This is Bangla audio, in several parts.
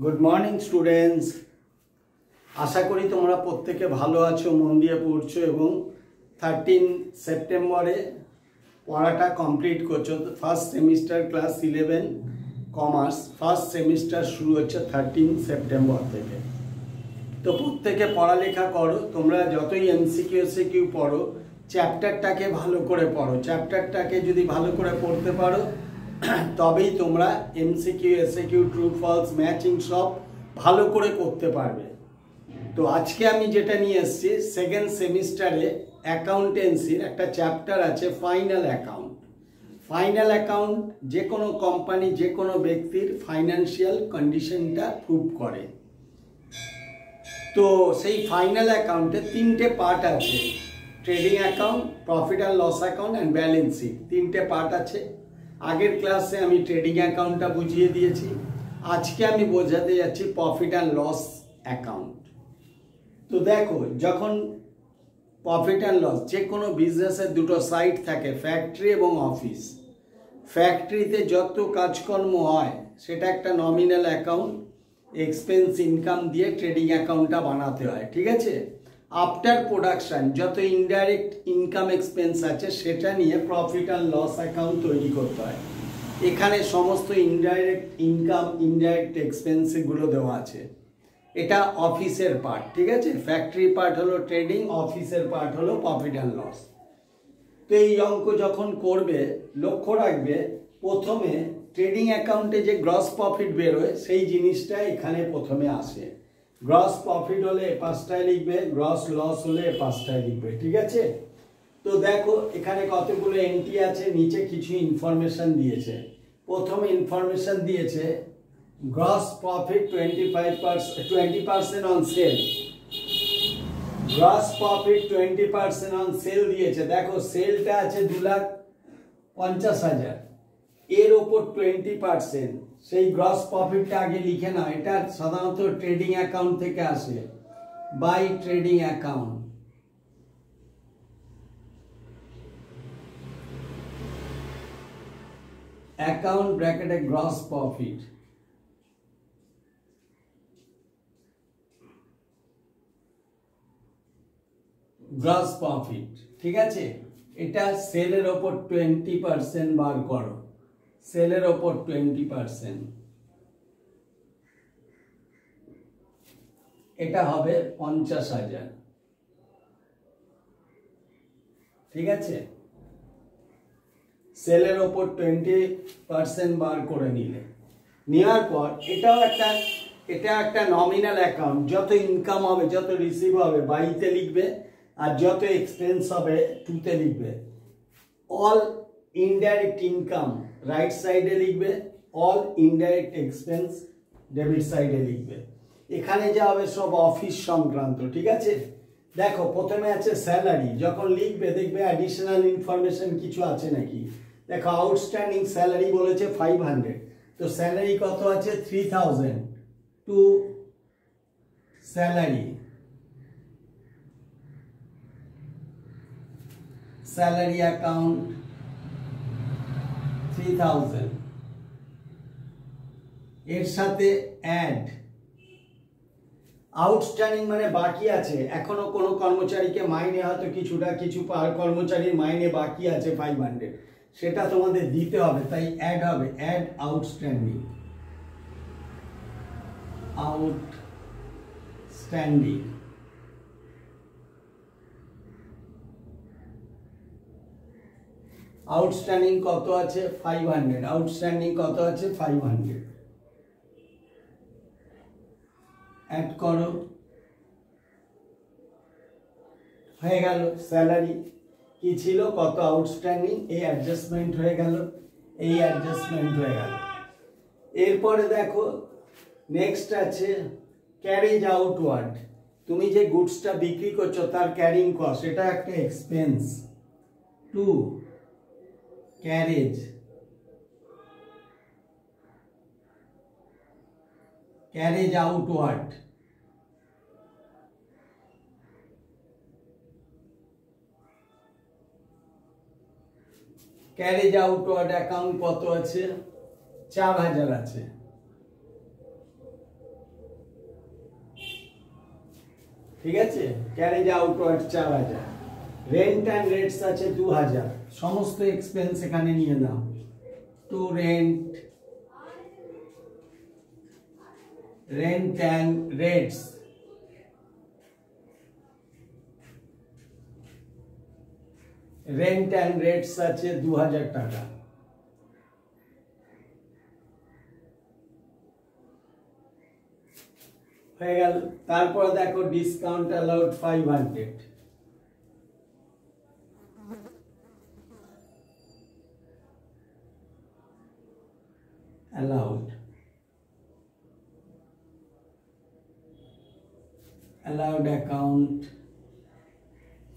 গুড মর্নিং স্টুডেন্টস, আশা করি তোমরা প্রত্যেকে ভালো আছো, মন দিয়ে পড়ছো এবং 13 সেপ্টেম্বরে পড়াটা কমপ্লিট করছো। First semester class 11 commerce first semester শুরু হচ্ছে 13 সেপ্টেম্বর থেকে। তো প্রত্যেকে পড়ালেখা করো, তোমরা যতই এমসিকিউ এসকিউ পড়ো চ্যাপ্টারটাকে ভালো করে পড়ো। চ্যাপ্টারটাকে যদি ভালো করে পড়তে পারো তবেই তোমরা MCQ SQ true false matching সব ভালো করে করতে পারবে। তো আজকে আমি যেটা নিয়ে এসেছি, সেকেন্ড সেমিস্টারে অ্যাকাউন্টেন্সির একটা চ্যাপ্টার আছে ফাইনাল অ্যাকাউন্ট। ফাইনাল অ্যাকাউন্ট যে কোনো কোম্পানি যে কোনো ব্যক্তির ফাইন্যান্সিয়াল কন্ডিশনটা প্রুভ করে। তো সেই ফাইনাল অ্যাকাউন্টে তিনটে পার্ট আছে, trading account, profit and loss account and balance sheet, তিনটে পার্ট আছে। আগের ক্লাসে আমি ট্রেডিং অ্যাকাউন্টটা বুঝিয়ে দিয়েছি, আজকে আমি বোঝাতে যাচ্ছি প্রফিট অ্যান্ড লস অ্যাকাউন্ট। তো দেখো, যখন প্রফিট অ্যান্ড লস, যে কোনো বিজনেসের দুটো সাইড থাকে, ফ্যাক্টরি এবং অফিস। ফ্যাক্টরিতে যত কাজকর্ম হয় সেটা একটা নমিনাল অ্যাকাউন্ট, এক্সপেন্স ইনকাম দিয়ে ট্রেডিং অ্যাকাউন্টটা বানাতে হয়, ঠিক আছে। আফটার প্রোডাকশান যত ইনডাইরেক্ট ইনকাম এক্সপেন্স আছে সেটা নিয়ে প্রফিট অ্যান্ড লস অ্যাকাউন্ট তৈরি করতে হয়। এখানে সমস্ত ইনডাইরেক্ট ইনকাম, ইনডাইরেক্ট এক্সপেন্সগুলো দেওয়া আছে। এটা অফিসের পার্ট, ঠিক আছে। ফ্যাক্টরি পার্ট হলো ট্রেডিং, অফিসের পার্ট হলো প্রফিট অ্যান্ড লস। তো এই অঙ্ক যখন করবে লক্ষ্য রাখবে, প্রথমে ট্রেডিং অ্যাকাউন্টে যে গ্রস প্রফিট বেরোয় সেই জিনিসটা এখানে প্রথমে আসে। গ্রস প্রফিট হলে এ পাশটায় লিখবে, গ্রস লস হলে এ পাশটায় লিখবে, ঠিক আছে। তো দেখো এখানে কতগুলো এন্ট্রি আছে, নিচে কিছু ইনফরমেশন দিয়েছে। প্রথমে ইনফরমেশন দিয়েছে gross profit 20% on sell. Gross profit 20% on sell দিয়েছে। দেখো সেলটা আছে 2,50,000, এর ওপর 20%, সেই গ্রস প্রফিটটা আগে লিখে নাও। এটা সাধারণত ট্রেডিং অ্যাকাউন্ট থেকে আসে, বাই ট্রেডিং অ্যাকাউন্ট। অ্যাকাউন্ট ব্র্যাকেটে গ্রস প্রফিট, গ্রস প্রফিট, ঠিক আছে। এটা সেলের ওপর 20% বার করো, সেলের ওপর 20%, এটা হবে 50,000, ঠিক আছে। সেলের ওপর 20% বার করে নিলে, নেওয়ার পর এটা একটা নমিনাল অ্যাকাউন্ট। যত ইনকাম হবে, যত রিসিভ হবে বাইতে লিখবে, আর যত এক্সপেন্স হবে টুতে লিখবে। অল ইনডাইরেক্ট ইনকাম রাইট সাইডে লিখবে, অল ইনডাইরেক্ট এক্সপেন্স ডেবিট সাইডে লিখবে। এখানে যা হবে সব অফিস সংক্রান্ত, ঠিক আছে। দেখো প্রথমে আছে স্যালারি, যখন লিখবে দেখবে অ্যাডিশনাল ইনফরমেশন কিছু আছে নাকি। দেখো আউটস্ট্যান্ডিং স্যালারি বলেছে 500, তো স্যালারি কত আছে 3,000 টু স্যালারি, স্যালারি অ্যাকাউন্ট 3,000, এর সাথে অ্যাড আউটস্ট্যান্ডিং মানে বাকি আছে, এখনো কোনো কর্মচারীকে মাইনে হয়তো কিছু কর্মচারীর মাইনে বাকি আছে 500, সেটা তোমাদের দিতে হবে, তাই অ্যাড হবে, অ্যাড আউটস্ট্যান্ডিং, আউটস্ট্যান্ডিং। আউটস্ট্যান্ডিং কত আছে 500, আউটস্ট্যান্ডিং কত আছে 500, অ্যাড করো, হয়ে গেল। স্যালারি কি ছিল, কত আউটস্ট্যান্ডিং, এই অ্যাডজাস্টমেন্ট হয়ে গেল, এই অ্যাডজাস্টমেন্ট হয়ে গেল। এরপরে দেখো নেক্সট আছে ক্যারেজ আউটওয়ার্ড। তুমি যে গুডসটা বিক্রি করছো তার ক্যারিং কস্ট, এটা একটা expense to carriage, carriage outward. Carriage outward account কত আছে 4,000 আছে। ঠিক আছে, carriage outward 4000, rent and rates আছে 2000, সমস্ত এক্সপেন্স এখানে নিয়ে নাও। To rent and rates, rent and rates আছে 2000 টাকা। হয়ে গেল। তারপর দেখো discount allowed 500, allowed account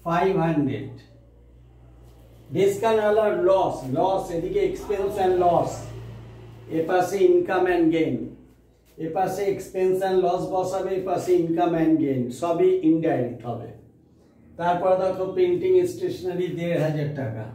500, discount allowed loss এদিকে এক্সপেন্স অ্যান্ড লস, এপাশে ইনকাম অ্যান্ড গেইন, এপাশে এক্সপেন্স অ্যান্ড লস বসাবে, এপাশে ইনকাম অ্যান্ড গেইন, সবই ইনডাইরেক্ট হবে। তারপর দেখো প্রিন্টিং স্টেশনারি 1500 টাকা,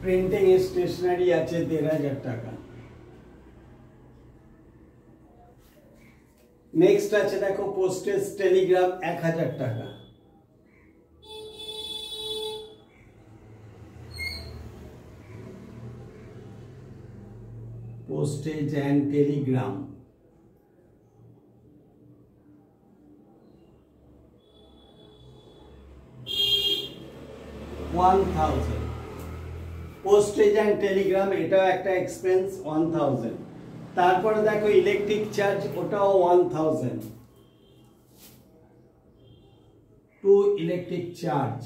প্রিন্টিং স্টেশনারি আছে 1500 টাকা। নেক্সট আছে দেখো পোস্টেজ টেলিগ্রাম 1000 টাকা, postage and Telegram 1000, postage and Telegram এটাও একটা এক্সপেন্স 1000। তারপরে দেখো ইলেকট্রিক চার্জ, ওটাও 1000, two electric charge,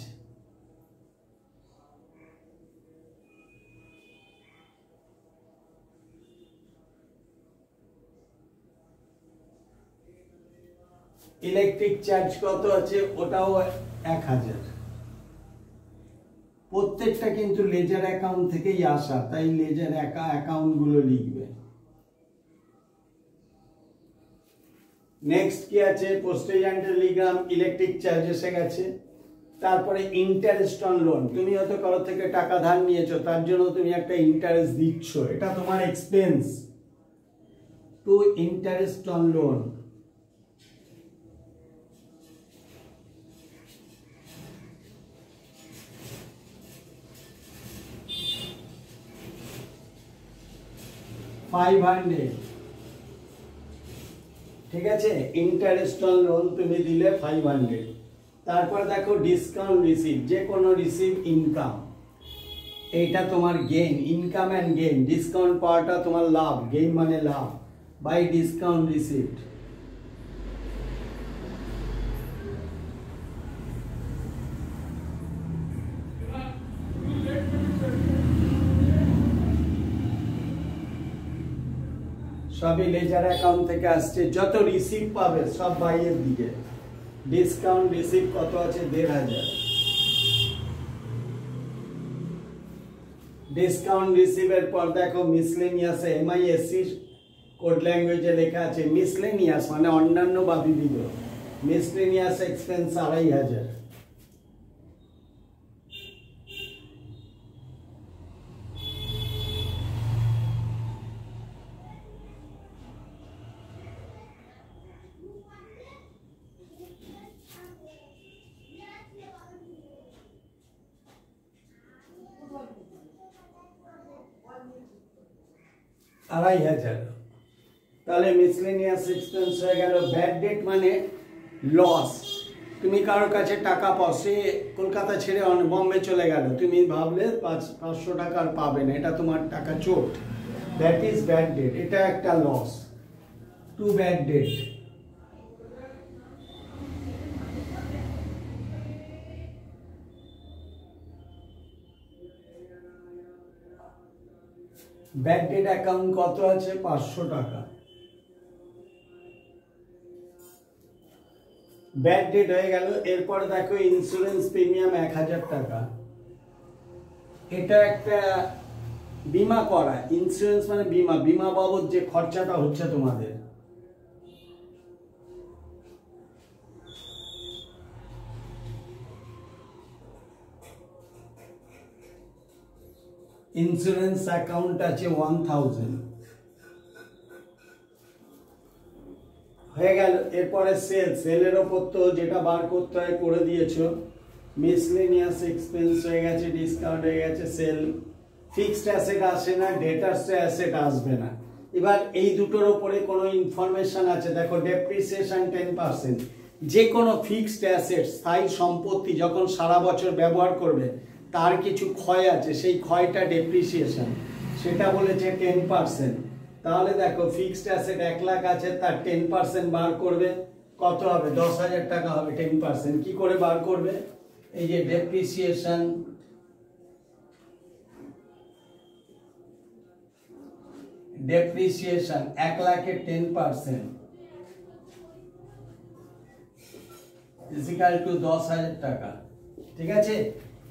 electric charge কত আছে, ওটাও 1000। প্রত্যেকটা কিন্তু লেজার অ্যাকাউন্ট থেকেই আসা, তাই লেজার অ্যাকাউন্ট গুলো লিখবে। নেক্সট কি আছে, postage and Telegram, electric charge এসে গেছে। তারপরে ইন্টারেস্ট অন লোন, তুমি হয়তো কারো থেকে টাকা ধার নিয়েছো, তার জন্য তুমি একটা ইন্টারেস্ট দিচ্ছ, এটা তোমার expense, to interest on loan, $500, ঠিক আছে, ইন্টারেস্ট অন লোন তুমি দিলে 500। তারপর দেখো ডিসকাউন্ট রিসিভ, যে কোনো রিসিভ ইনকাম, এইটা তোমার gain, income and gain, discount পাওয়াটা তোমার লাভ, গেইন মানে লাভ, বাই ডিসকাউন্ট রিসিভড, সবই লেজার অ্যাকাউন্ট থেকে আসছে। যত রিসিভ পাবে সব বাইয়ের দিকে। ডিসকাউন্ট রিসিভ কত আছে, 1500, ডিসকাউন্ট রিসিভের পর দেখো মিসলেনিয়াস, MISC কোড ল্যাঙ্গুয়েজে লেখা আছে মিসলেনিয়াস মানে অন্যান্য বা বিবিধ, মিসলেনিয়াস এক্সপেন্স 2500, তাহলে মিসলেনিয়াস এক্সপেন্স হয়ে গেল। ব্যাড ডেট মানে লস, তুমি কারোর কাছে টাকা পাও, সে কলকাতা ছেড়ে বম্বে চলে গেল, তুমি ভাবলে 500 টাকা আর পাবে না, এটা তোমার টাকা চোট, দ্যাট ইজ ব্যাড ডেট, এটা একটা loss, to bad debt. Bad debt account কত আছে, 500 টাকা। ব্যাড ডেট হয়ে গেল। এরপর দেখো ইন্স্যুরেন্স প্রিমিয়াম 1000 টাকা, এটা একটা বিমা করা, ইন্স্যুরেন্স মানে বিমা, বিমা বাবদ যে খরচাটা হচ্ছে তোমাদের, ইন্স্যুরেন্স অ্যাকাউন্ট আছে 1000 হয়ে গেল। এরপরে সেলের ওপর তো যেটা বার করতে হয় করে দিয়েছো, মিসলেনিয়াস এক্সপেন্স হয়ে গেছে, ডিসকাউন্ট হয়ে গেছে, সেল। ফিক্সড অ্যাসেট আসে না, ডেটার্স অ্যাসেট আসবে না। এবার এই দুটোর উপরে কোনো ইনফরমেশন আছে, দেখো ডেপ্রিসিয়েশন 10%। যে কোনো ফিক্সড অ্যাসেট স্থায়ী সম্পত্তি যখন সারা বছর ব্যবহার করবে তার কিছু ক্ষয় আছে, সেই ক্ষয়টা ডেপ্রিসিয়েশন, সেটা বলেছে 10%। তাহলে দেখো ফিক্সড অ্যাসেট 1 লাখ আছে, তার 10% বার করবে, কত হবে? 10,000 টাকা হবে। 10% কি করে বার করবে? এই যে ডেপ্রিসিয়েশন, ডেপ্রিসিয়েশন 1 লাখের 10% ইকুয়াল টু 10,000 টাকা। ঠিক আছে,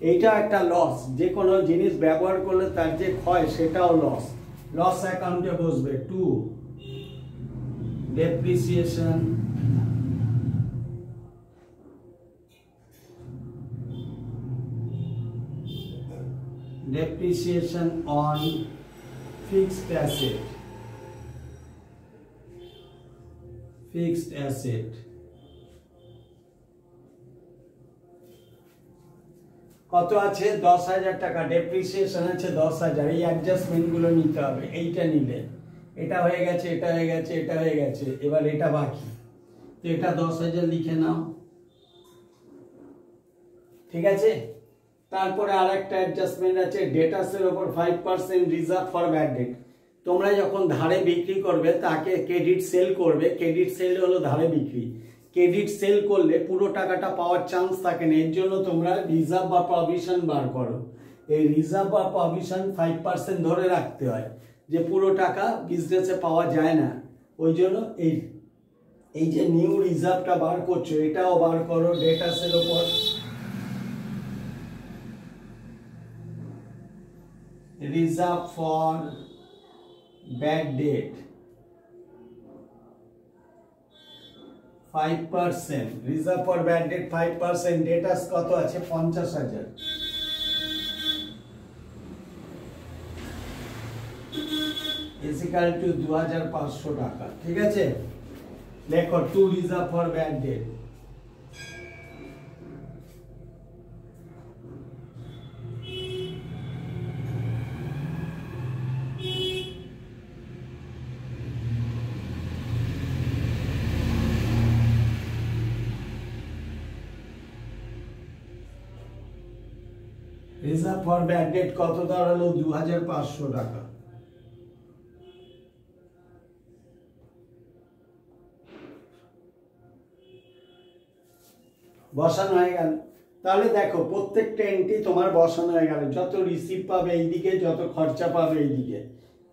এইটা একটা লস। যে কোনো জিনিস ব্যবহার করলে তার যে ক্ষয় সেটাও লস। লস অ্যাকাউন্টে বসবে 2 depreciation depreciation on fixed asset, fixed asset। কত আছে? 10,000 টাকা। ডেপ্রিসিয়েশন আছে 10,000। এই অ্যাডজাস্টমেন্ট গুলো নিতে হবে। এইটা নিলে এটা হয়ে গেছে, এটা হয়ে গেছে, এটা হয়ে গেছে, এবার এটা বাকি, তো এটা 10,000 লিখে নাও। ঠিক আছে, তারপরে আরেকটা অ্যাডজাস্টমেন্ট আছে, ডেটাসের উপর 5% রিজার্ভ ফর ব্যাড ডেট। তোমরা যখন ধারে বিক্রি করবে তাকে ক্রেডিট সেল করবে, ক্রেডিট সেল হলো ধারে বিক্রি। ক্রেডিট সেল করলে পুরো টাকাটা পাওয়ার চান্স থাকে না, এর জন্য তোমরা রিজার্ভ বা প্রভিশন বার করো। এই রিজার্ভ বা প্রভিশন 5% ধরে রাখতে হয়, যে পুরো টাকা বিজনেসে পাওয়া যায় না। ওই জন্য এই যে নিউ রিজার্ভটা বার করছো, এটাও বার করো ডেটাসের উপর। Reserve for bad date 5%, reserve for bad date 5%। ডেটাস কত আছে? 50,000। ইকুয়াল টু 2,500 টাকা। ঠিক আছে, লেখো 2 reserve for bad date. Reserve for bad date কত দাঁড়ালো? 2,500 টাকা। বসানো হয়ে গেল। তাহলে দেখো প্রত্যেকটা এন্ট্রি তোমার বসানো হয়ে গেল। যত রিসিভ পাবে এইদিকে, যত খরচা পাবে এইদিকে।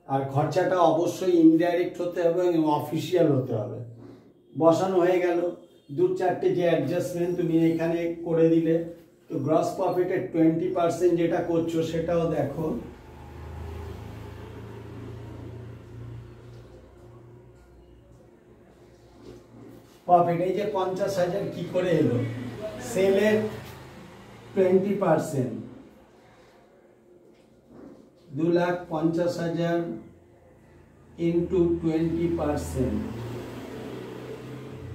আর খরচাটা অবশ্যই ইনডাইরেক্ট হতে হবে এবং অফিসিয়াল হতে হবে। বসানো হয়ে গেল। 2-4টে যে অ্যাডজাস্টমেন্ট তুমি এখানে করে দিলে। তো গ্রস প্রফিটের 20% যেটা করছো সেটাও দেখো। প্রফিট এই যে 50,000 কি করে এলো? সেলের 20%, 2,50,000 ইন্টু 20%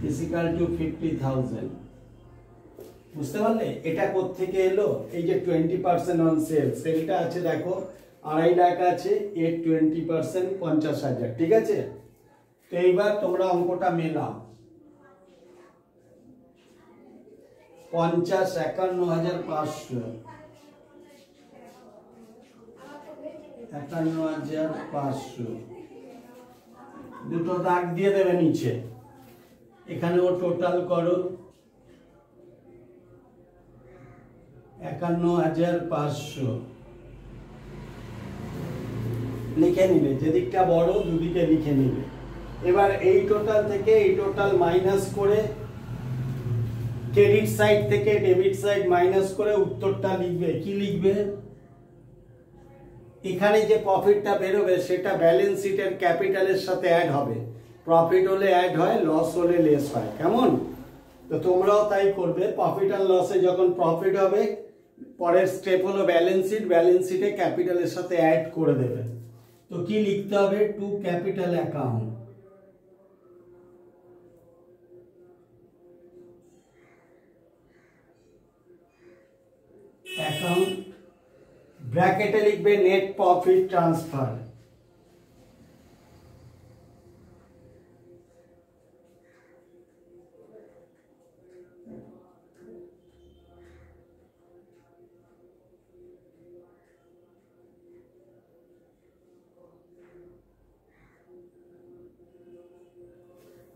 ইকুয়াল টু 50,000। বুঝতে পারলে এটা কোত্থেকে এলো? এই যে 20% অন সেল, সেলটা আছে দেখো 2.5 লাখ আছে, এর 20% 50,000। ঠিক আছে, তো এইবার তোমরা অঙ্কটা মেলাও। 50 51,500, 51,500 দুটো দাগ দিয়ে দেবে নিচে। এখানেও টোটাল করো 51,500 লিখে নিলে। যেদিকটা বড় দুদিকে লিখে নিলে। এবার এই টোটাল থেকে এই টোটাল মাইনাস করে, ক্রেডিট সাইড থেকে ডেবিট সাইড মাইনাস করে উত্তরটা লিখবে। কি লিখবে? এখানে যে প্রফিটটা বেরোবে সেটা ব্যালেন্স শিটের ক্যাপিটালের সাথে অ্যাড হবে। প্রফিট হলে অ্যাড হয়, লস হলে লেস হয়। কেমন? তো তোমরাও তাই করবে। প্রফিট আর লসে যখন প্রফিট হবে পরের স্টেপ হলো ব্যালেন্স শিট। ব্যালেন্স শিটে ক্যাপিটালের সাথে অ্যাড করে দেবে। তো কি লিখতে হবে? টু ক্যাপিটাল অ্যাকাউন্ট, অ্যাকাউন্ট ব্র্যাকেটে লিখবে net profit transfer.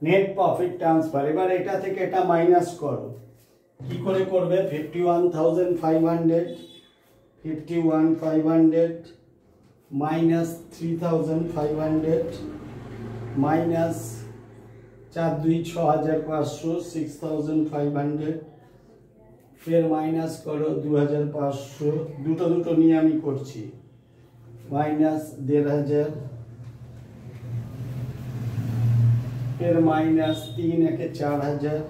Net profit transfer. এবার এটা থেকে এটা মাইনাস করো। কি করে করবে? 51,500 মাইনাস 3,500 মাইনাস 4 2 6,500 6,500, ফের মাইনাস করো 2,500, দুটো নিয়ে আমি করছি, মাইনাস 1,500, फिर माइनस 3 एके 4,000,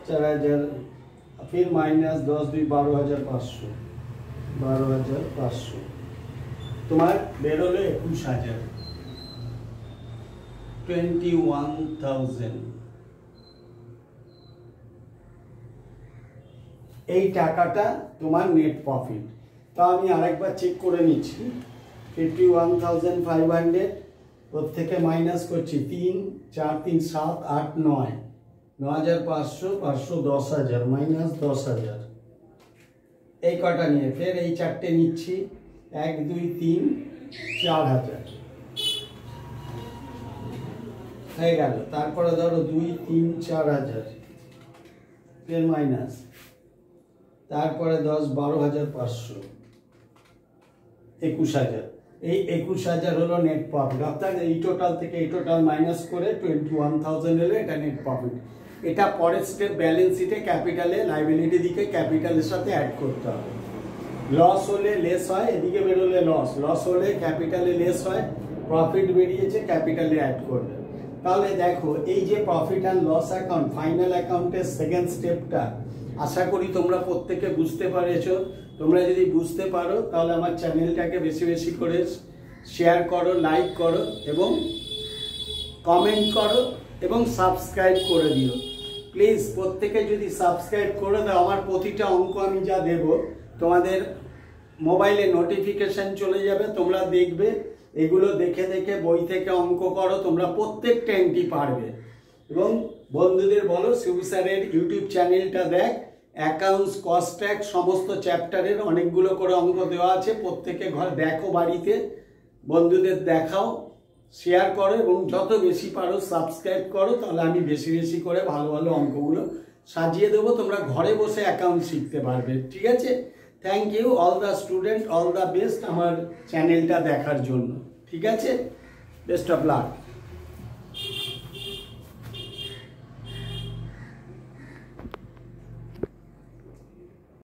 4,000, फिर माइनस 10 2 12,500, 12,500, तुम्हार बेरोलो 21,000, 21,000। এই টাকাটা তোমার নেট প্রফিট। তো আমি আরেকবার চেক করে নিচ্ছি। 51,500 ওর থেকে মাইনাস করছি 3 4 3 7 8 9, 9,500, 500, 10,000 মাইনাস 10,000। এই কটা নিয়ে ফের এই চারটে নিচ্ছি, 1 2 3 4,000 হয়ে গেল। তারপরে ধরো 2 3 4,000, ফের মাইনাস, তারপরে 10 12,500, 21,000। এই 21,000 হলো নেট প্রফিট। অর্থাৎ এই টোটাল থেকে এই টোটাল মাইনাস করে 21,000 হলো এটা নেট প্রফিট। এটা পরের স্টেপ ব্যালেন্স শিটে ক্যাপিটালে লাইবিলিটি দিকে ক্যাপিটালের সাথে অ্যাড করতে হবে। লস হলে লেস হয়, এদিকে বেরোলে লস হলে ক্যাপিটালে লেস হয়, প্রফিট বেরিয়েছে ক্যাপিটালে অ্যাড করবে। তাহলে দেখো এই যে profit and loss account, final অ্যাকাউন্টের সেকেন্ড স্টেপটা আশা করি তোমরা প্রত্যেকে বুঝতে পেরেছো। তোমরা যদি বুঝতে পারো তাহলে আমার চ্যানেলটাকে বেশি বেশি করে শেয়ার করো, লাইক করো এবং কমেন্ট করো এবং সাবস্ক্রাইব করে দিও। প্লিজ প্রত্যেকে যদি সাবস্ক্রাইব করে দাও, আমার প্রতিটা অঙ্ক আমি যা দেব তোমাদের মোবাইলে নোটিফিকেশন চলে যাবে, তোমরা দেখবে। এগুলো দেখে দেখে বই থেকে অঙ্ক করো, তোমরা প্রত্যেকটা এন্ট্রি পারবে। এবং বন্ধুদের বলো শিবু স্যারের ইউটিউব চ্যানেলটা দেখ, অ্যাকাউন্টস, কস্ট ট্যাক্স সমস্ত চ্যাপ্টারের অনেকগুলো করে অঙ্ক দেওয়া আছে। প্রত্যেকে ঘর দেখো, বাড়িতে বন্ধুদের দেখাও, শেয়ার করো এবং যত বেশি পারো সাবস্ক্রাইব করো। তাহলে আমি বেশি বেশি করে ভালো ভালো অঙ্কগুলো সাজিয়ে দেবো, তোমরা ঘরে বসে অ্যাকাউন্ট শিখতে পারবে। ঠিক আছে? Thank you all the student, all the best আমার চ্যানেলটা দেখার জন্য। ঠিক আছে? Best of lakh.